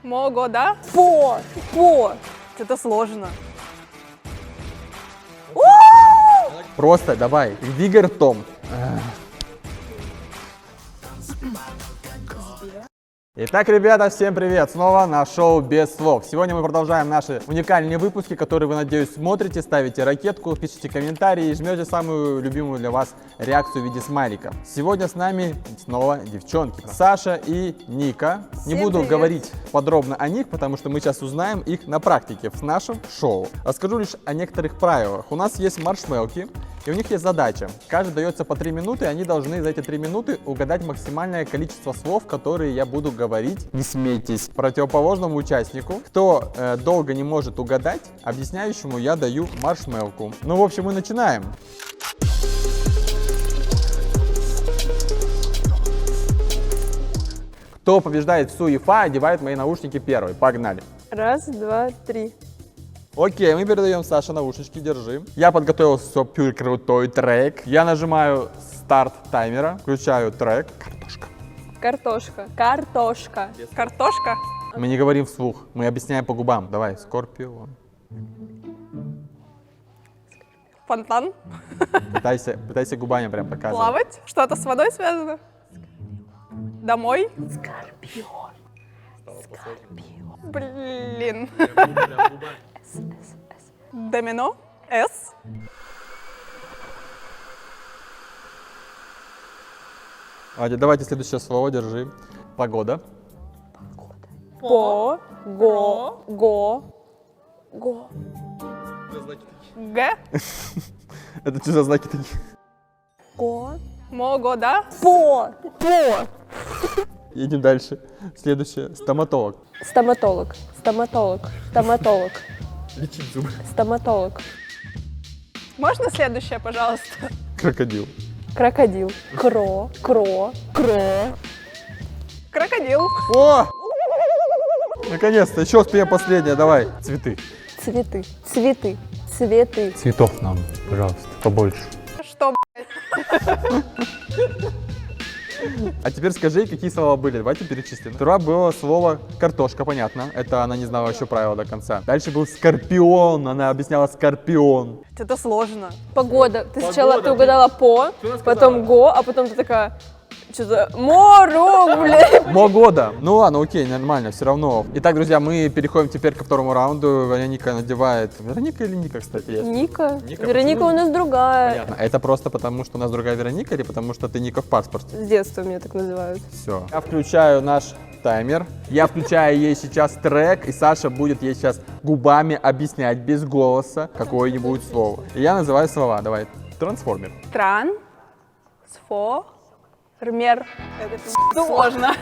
Могода. По. Это сложно. Просто давай, двигай ртом. Итак, ребята, всем привет! Снова на шоу «Без слов». Сегодня мы продолжаем наши уникальные выпуски, которые вы, надеюсь, смотрите, ставите ракетку, пишите комментарии и жмете самую любимую для вас реакцию в виде смайлика. Сегодня с нами снова девчонки. Саша и Ника. Не буду привет. говорить подробно о них, потому что мы сейчас узнаем их на практике в нашем шоу. Расскажу лишь о некоторых правилах. У нас есть маршмелки, и у них есть задача. Каждый дается по 3 минуты, и они должны за эти 3 минуты угадать максимальное количество слов, которые я буду говорить. Не смейтесь. Противоположному участнику, кто долго не может угадать, объясняющему я даю маршмелку. Ну, в общем, мы начинаем. Кто побеждает в Суефа, одевает мои наушники первый. Погнали. Раз, два, три. Окей, мы передаем Саше наушнички, держи. Я подготовил супер крутой трек. Я нажимаю старт таймера, включаю трек. Картошка. Картошка. Мы не говорим вслух, мы объясняем по губам. Давай, Скорпион. Фонтан. Пытайся губами прям показывать. Плавать. Что-то с водой связано. Домой. Блин. Домино. С. Давайте следующее слово, держи. Погода. Го. Г. Это что за знаки такие? Го. Могода. По. Едем дальше. Следующее. Стоматолог. Стоматолог. Лечить зубы. Стоматолог. Можно следующее, пожалуйста? Крокодил. Крокодил. Кро. Крокодил. О! Наконец-то, еще успеем последнее, давай. Цветы. Цветы. Цветов нам, пожалуйста, побольше. Что, А теперь скажи, какие слова были. Давайте перечислим. Второе было слово картошка, понятно. Это она не знала еще правила до конца. Дальше был скорпион. Она объясняла скорпион. Это сложно. Погода. Ты сначала ты угадала по, потом го, а потом ты такая, что-то морог, блядь. Могода. Ну ладно, окей, нормально, все равно. Итак, друзья, мы переходим теперь ко второму раунду. Вероника надевает... Вероника или Ника, кстати? Есть? Ника. Ника, Вероника у нас другая. Понятно. Это просто потому, что у нас другая Вероника или потому, что ты Ника в паспорте? С детства меня так называют. Все. Я включаю наш таймер. Я включаю ей сейчас трек, и Саша будет ей сейчас губами объяснять без голоса какое-нибудь слово. И я называю слова. Давай. Трансформер. Сфо. Рмер. Это сложно.